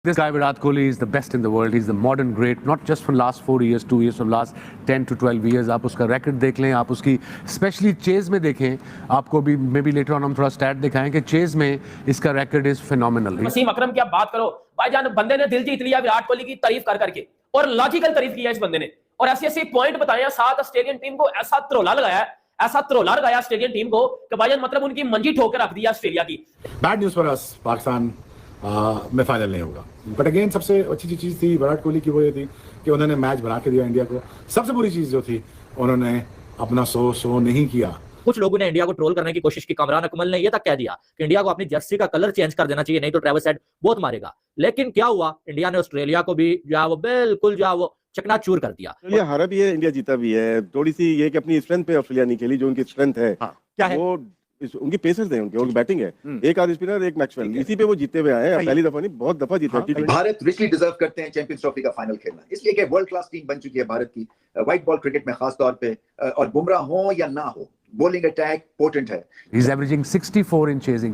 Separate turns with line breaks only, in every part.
This guy Virat Kohli is the best in the world. He's the modern great, not just from last 4 years, 2 years, from last 10 to 12 years. आप उसका record देख लें, आप उसकी specially chase में देखें, आपको भी मे बी लेटर ऑन हम थोड़ा स्टैट दिखाएं कि चेज में इसका record is phenomenal.
वसीम अकरम की आप बात करो, भाईजान बंदे ने दिल जीत लिया विराट कोहली की तारीफ कर करके, और लॉजिकल तारीफ किया इस बंदे ने, और ऐसे ऐसे पॉइंट बताया, साथ ऑस्ट्रेलियन टीम को ऐसा त्रोला लगाया, ऐसा त्रोला लगाया ऑस्ट्रेलियन टीम को कि भाईजान मतलब उनकी मंजी ठोक के रख दिया ऑस्ट्रेलिया की।
Bad news for us, Pakistan में फाइनल नहीं होगा। बट अगेन सबसे अच्छी चीज थी विराट कोहली की वो ये थी कि उन्होंने मैच बना के दिया इंडिया को। सबसे बुरी चीज जो थी, उन्होंने अपना शो नहीं किया।
कुछ लोगों ने इंडिया को ट्रोल करने की कोशिश की। कामरान अकमल ने यह तक कह दिया कि इंडिया को अपनी जर्सी का कलर चेंज कर देना चाहिए, नहीं तो ट्रेविस हेड बहुत मारेगा। लेकिन क्या हुआ, इंडिया ने ऑस्ट्रेलिया को भी बिल्कुल चकनाचूर कर दिया।
ऑस्ट्रेलिया हारा भी है, इंडिया जीता भी है। थोड़ी सी ये कि अपनी स्ट्रेंथ पे ऑस्ट्रेलिया नहीं खेली, जो उनकी स्ट्रेंथ है।
क्या है
वो उनकी पेसर्स हैं, उनकी बैटिंग है, एक आर स्पिनर एक मैक्सवेल, इसी पे वो जीते हुए आए हैं। पहली दफा नहीं, बहुत दफा जीता है।
भारत रिचली डिजर्व करते हैं चैंपियंस ट्रॉफी का फाइनल खेलना, इसलिए कि वर्ल्ड क्लास टीम बन चुकी है भारत की व्हाइट बॉल क्रिकेट में खास तौर पे। और बुमराह हो या ना हो, bowling attack potent है।
He's averaging 64 in chasing,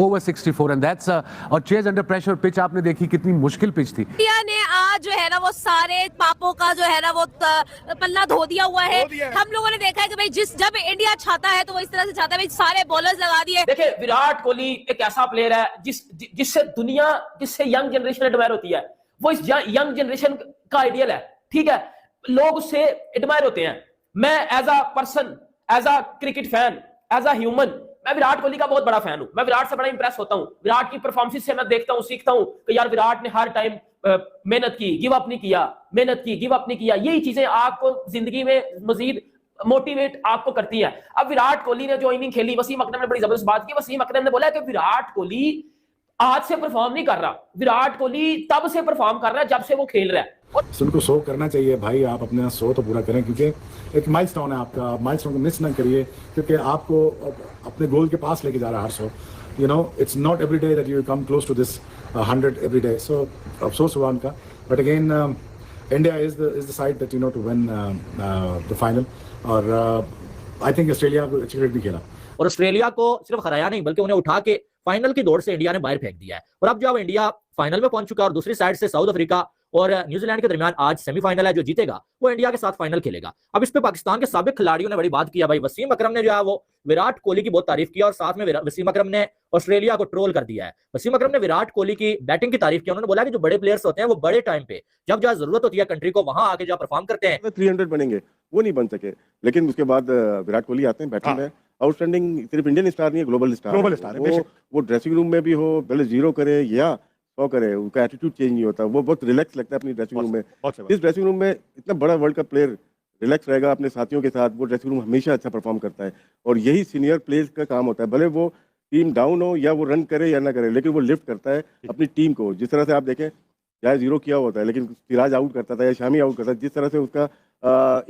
over 64, and that's और chase under pressure pitch आपने देखी कितनी मुश्किल पिच थी।
इंडिया ने आज जो है ना वो सारे पापों का जो है ना वो पल्ला धो दिया हुआ है। हम लोगों ने देखा है कि भाई जब इंडिया चाहता है तो वो इस तरह से चाहता है, भाई सारे बॉलर्स लगा दिए।
देखिए विराट कोहली एक ऐसा प्लेयर है जिससे यंग जनरेशन एडमायर होती है। वो इस यंग जनरेशन का आइडियल है, ठीक है, लोग उससे एडमायर होते हैं। मैं as a person, as a cricket fan, as a human, मैं विराट कोहली का बहुत बड़ा फैन हूं। मैं विराट से बड़ा इंप्रेस होता हूं। विराट की परफॉर्मेंस से मैं देखता हूं, सीखता हूं कि यार विराट ने हर टाइम मेहनत की, गिव अप नहीं किया, मेहनत की, गिव अप नहीं किया। यही चीजें आपको जिंदगी में मजीद मोटिवेट आपको करती है। अब विराट कोहली ने जो इनिंग खेली, वसीम अकरम ने बड़ी जबरदस्त बात की। वसीम अकरम ने बोला कि विराट कोहली आज से परफॉर्म नहीं कर रहा, विराट कोहली तब से परफॉर्म कर रहा है जब से वो खेल रहा है।
उनको शो करना चाहिए भाई, आप अपना शो तो पूरा करें, क्योंकि एक माइलस्टोन है आपका। माइलस्टोन को मिस ना करिए, क्योंकि आपको अपने गोल के पास लेके जा रहा है हर show. You know, it's not every day that you come close to this 100 every day. So अफसोस हुआ उनका, but again India is the side that you know to win the final. और आई थिंक ऑस्ट्रेलिया को अच्छी cricket भी खेला,
और Australia को सिर्फ हराया नहीं बल्कि उन्हें उठा के फाइनल की दौड़ से इंडिया ने बाहर फेंक दिया है। और अब जब इंडिया फाइनल में पहुंच चुका है और दूसरी साइड से साउथ अफ्रीका और न्यूजीलैंड के दरमियान आज सेमीफाइनल है, जो जीतेगा वो इंडिया के साथ फाइनल खेलेगा। अब इस पे पाकिस्तान के साबिक खिलाड़ियों ने बड़ी बात किया। भाई वसीम अकरम ने जो है वो विराट कोहली की बहुत तारीफ किया, और साथ में वसीम अकरम ने ऑस्ट्रेलिया को ट्रोल कर दिया है। वसीम अकरम ने विराट कोहली की बैटिंग की तारीफ की। उन्होंने बोला कि जो बड़े प्लेयर्स होते हैं वो बड़े टाइम पे जब जहाँ जरूरत होती है कंट्री को, वहां आके जब परफॉर्म करते हैं।
300 बनेंगे, वो नहीं बन सके। लेकिन उसके बाद विराट कोहली आते हैं बैटिंग में, आउटस्टैंडिंग। सिर्फ इंडियन स्टार नहीं है, ग्लोबल स्टार है। वो ड्रेसिंग रूम में भी हो, पहले 0 करे या 100 करे, उनका एटीट्यूड चेंज नहीं होता। वो बहुत रिलैक्स लगता है अपनी ड्रेसिंग रूम में। इस ड्रेसिंग रूम में इतना बड़ा वर्ल्ड कप प्लेयर रिलैक्स रहेगा अपने साथियों के साथ, वो ड्रेसिंग रूम हमेशा अच्छा परफॉर्म करता है। और यही सीनियर प्लेयर्स का काम होता है, भले वो टीम डाउन हो या वो रन करे या ना करे, लेकिन वो लिफ्ट करता है अपनी टीम को। जिस तरह से आप देखें, चाहे 0 किया होता है लेकिन सिराज आउट करता था या शामी आउट करता था, जिस तरह से उसका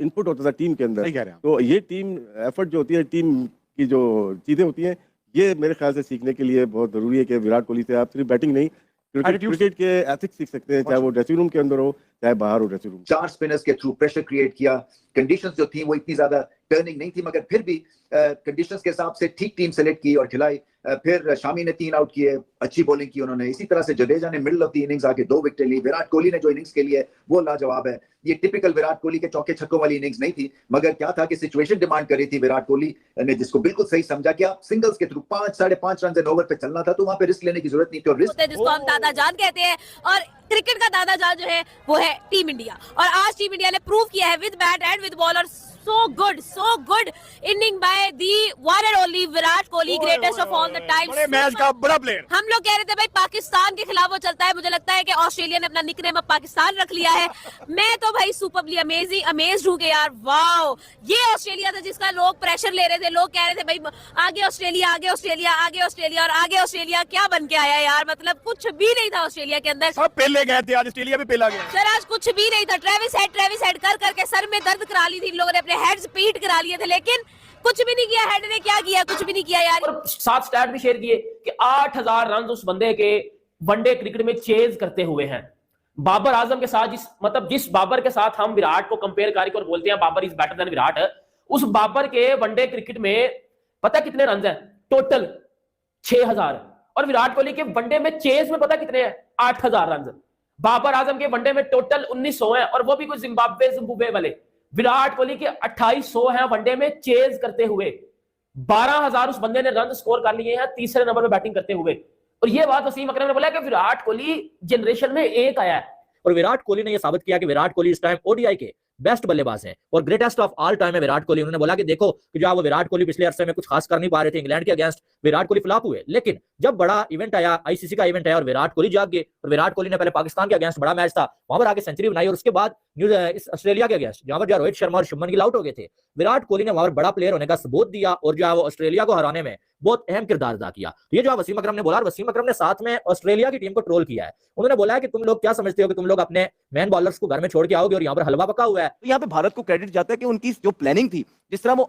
इनपुट होता था टीम के अंदर। तो ये टीम एफर्ट जो होती है, टीम की जो चीज़ें होती हैं, ये मेरे ख्याल से सीखने के लिए बहुत ज़रूरी है कि विराट कोहली से आप सिर्फ बैटिंग नहीं, क्रिकेट के एथिक्स सीख सकते हैं, चाहे वो ड्रेसिंग रूम के अंदर हो चाहे बाहर हो ड्रेसिंग रूम।
4 स्पिनर्स के थ्रू प्रेशर क्रिएट किया। कंडीशंस जो थी वो इतनी ज्यादा टर्निंग नहीं थी, मगर फिर भी कंडीशंस के हिसाब से ठीक टीम सेलेक्ट की और खिलाई। फिर शामी ने 3 आउट किए, अच्छी बॉलिंग की उन्होंने। इसी तरह से जडेजा ने मिडिल ऑफ द इनिंग्स आके 2 विकेट ली। विराट कोहली ने जो इनिंग्स खेली है वो लाजवाब है। ये टिपिकल विराट कोहली के चौके छक्कों वाली इनिंग्स नहीं थी, मगर क्या था कि सिचुएशन डिमांड कर रही थी विराट कोहली ने, जिसको बिल्कुल सही समझा कि आप सिंगल्स के थ्रू 5 साढ़े 5 रन ओवर पे चलना था, तो वहां पे रिस्क लेने की जरूरत नहीं थी। और रिस्क
जिसको हम दादा जान कहते हैं, और क्रिकेट का दादा जान जो है वो है टीम इंडिया। और आज टीम इंडिया ने प्रूव किया है with bat and with ball. और so good inning by the one and only Virat Kohli, greatest of all the time।
Match का बड़ा प्लेयर।
हम लोग कह रहे थे भाई पाकिस्तान के खिलाफ वो चलता है, मुझे लगता है कि ऑस्ट्रेलिया ने अपना निकनेम अब पाकिस्तान रख लिया है। मैं तो भाई सुपरली अमेज्ड हूँ कि यार वाओ, ये ऑस्ट्रेलिया था जिसका लोग प्रेशर ले रहे थे। लोग कह रहे थे भाई आगे ऑस्ट्रेलिया, आगे ऑस्ट्रेलिया, आगे ऑस्ट्रेलिया, और आगे ऑस्ट्रेलिया क्या बन के आया यार। मतलब कुछ भी नहीं था ऑस्ट्रेलिया के अंदर।
सब पहले गए थे, आज ऑस्ट्रेलिया भी पहला गया।
सर आज कुछ भी नहीं था। ट्रेविस हेड कर करके सर में दर्द करा ली थी इन लोगों ने, अपने हेड्स पीट करा लिए थे, लेकिन कुछ भी नहीं किया। हेड ने क्या किया? कुछ भी नहीं किया यार।
और 7 स्टैट भी शेयर किए कि 8000 रन उस बंदे के वनडे क्रिकेट में चेज करते हुए हैं। बाबर आजम के साथ जिस बाबर के साथ हम विराट को कंपेयर करके और बोलते हैं Babar is better than Virat, उस बाबर के वनडे क्रिकेट में पता कितने रन हैं टोटल? 6000। और विराट कोहली के वनडे में चेज में पता कितने हैं? 8000 रन। बाबर आजम के वनडे में टोटल 1900 हैं, और वो भी कोई जिम्बाब्वे वाले। विराट कोहली के 2800 हैं वनडे में चेज करते हुए। 12000 उस बंदे ने रन स्कोर कर लिए हैं तीसरे नंबर पे बैटिंग करते हुए। और ये बात वसीम अकरम ने बोला कि विराट कोहली जनरेशन में एक आया है।
और विराट कोहली ने यह साबित किया कि विराट कोहली इस टाइम ओडीआई के बेस्ट बल्लेबाज है और ग्रेटेस्ट ऑफ ऑल टाइम है विराट कोहली। उन्होंने बोला कि देखो कि जो वो विराट कोहली पिछले अरसे में कुछ खास कर नहीं पा रहे थे, इंग्लैंड के अगेंस्ट विराट कोहली फ्लॉप हुए, लेकिन जब बड़ा इवेंट आया, आईसीसी का इवेंट आया और विराट कोहली जाग गए, और विराट कोहली ने पहले पाकिस्तान के अगेंस्ट बड़ा मैच था, वहां पर आके सेंचुरी बनाई, और उसके बाद इस ऑस्ट्रेलिया के अगेंस्ट जहां पर रोहित शर्मा और शुभमन गिल आउट हो गए थे, विराट कोहली ने वहां पर बड़ा प्लेयर होने का सबूत दिया और जो है वो ऑस्ट्रेलिया को हराने में बहुत अहम किरदार अदा किया। तो ये जो वसीम अकरम ने बोला, वसीम अकरम ने साथ में ऑस्ट्रेलिया की टीम को ट्रोल किया है। उन्होंने बोला है कि तुम लोग क्या समझते हो कि तुम लोग अपने मैन बॉलर्स को घर में छोड़ के आओगे और यहाँ पर हलवा पका हुआ है।
तो यहाँ पे भारत को क्रेडिट जाता है कि उनकी जो प्लानिंग थी, जिस तरह वो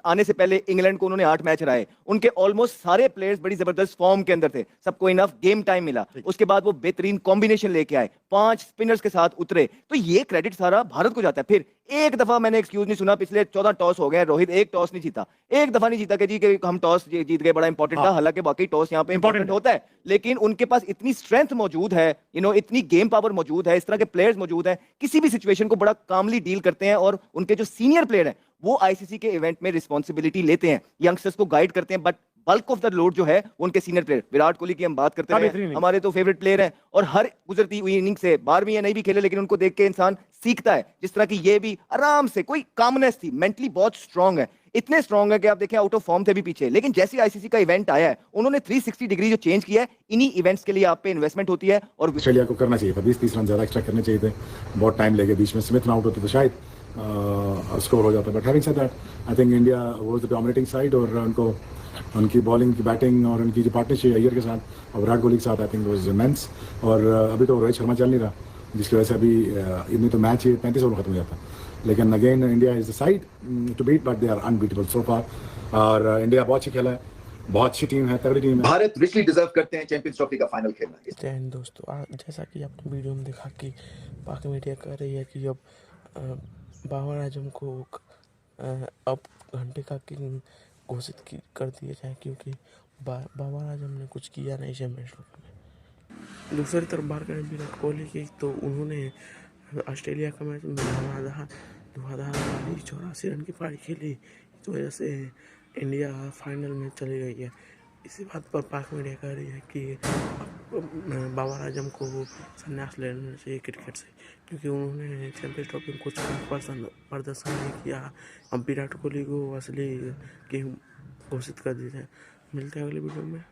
आने से पहले इंग्लैंड को उन्होंने 8 मैच हराए, उनके ऑलमोस्ट सारे प्लेयर्स बड़ी जबरदस्त फॉर्म के अंदर थे, सबको इनफ गेम टाइम मिला, उसके बाद वो बेहतरीन कॉम्बिनेशन लेके आए, 5 स्पिनर्स के साथ उतरे, तो ये क्रेडिट सारा भारत को जाता है। फिर एक दफा मैंने एक्सक्यूज नहीं सुना, पिछले 14 टॉस हो गए रोहित, एक टॉस नहीं जीता, एक दफा नहीं जीता कि जी कि हम टॉस जीत गए, बड़ा इंपॉर्टेंट था, हालांकि बाकी टॉस यहाँ पे इंपॉर्टेंट होता है, लेकिन उनके पास इतनी स्ट्रेंथ मौजूद है, इतनी गेम पावर मौजूद है, इस तरह के प्लेयर्स मौजूद हैं, किसी भी सिचुएशन को बड़ा कामली डील करते हैं, और उनके जो सीनियर प्लेयर हैं वो आईसीसी के इवेंट में रिस्पॉन्सिबिलिटी लेते हैं, यंगस्टर्स को गाइड करते हैं, but bulk of the load जो है उनके सीनियर प्लेयर। विराट कोहली की हम बात करते हैं, हमारे तो फेवरेट प्लेयर हैं, और हर गुजरती हुई इनिंग से 12वीं या नहीं भी खेले, लेकिन उनको देख के इंसान सीखता है, जिस तरह की ये भी आराम से, कोई कामनेस थी, मेंटली बहुत स्ट्रांग है, इतने स्ट्रांग है कि आप देखें आउट ऑफ फॉर्म थे भी पीछे, लेकिन जैसे आईसीसी का इवेंट आया है उन्होंने 360 डिग्री जो चेंज किया है, इन्हीं इवेंट्स के लिए आप पे इन्वेस्टमेंट होती है। और
ऑस्ट्रेलिया को करना चाहिए था, 20-30 रन ज्यादा एक्स्ट्रा करने चाहिए थे, बहुत टाइम लगे, बीच में स्मिथ आउट होते तो शायद स्कोर हो जाता, but having said that I think India was the dominating side, और उनको उनकी बॉलिंग की बैटिंग और उनकी जो पार्टनरशिप अय्यर के साथ और विराट कोहली के साथ आई थिंक वाज इमेंस। और अभी तो रोहित शर्मा चल नहीं रहा, जिसकी वजह से अभी इतनी तो मैच ही 35 ओवर खत्म हो जाता, लेकिन again India is the side to beat, but they are unbeatable so far, और इंडिया बहुत अच्छी खेला है, बहुत अच्छी टीम है, तगड़ी टीम है।
भारत रिचली डिजर्व करते हैं चैंपियंस ट्रॉफी का फाइनल खेलना।
दोस्तों, जैसा कि आपने वीडियो में देखा कि पाक मीडिया कह रही है कि अब बाबर आजम को अब घंटे का किंग घोषित कर दिया जाए, क्योंकि बाबर आजम ने कुछ किया नहीं चैंपियंस ट्रॉफी में। दूसरी तरफ बात करें विराट कोहली की, तो उन्होंने ऑस्ट्रेलिया का मैच में धुआंधार 84 रन की पारी खेली, इस वजह से इंडिया फाइनल में चली गई है। इसी बात पर पाक मीडिया कह रही है कि बाबर आजम को संन्यास ले लेना चाहिए क्रिकेट से, क्योंकि उन्होंने चैंपियंस ट्रॉफी में कुछ प्रदर्शन नहीं किया। अब विराट कोहली को असली गेम घोषित कर दिया जाए। मिलते हैं अगले वीडियो में।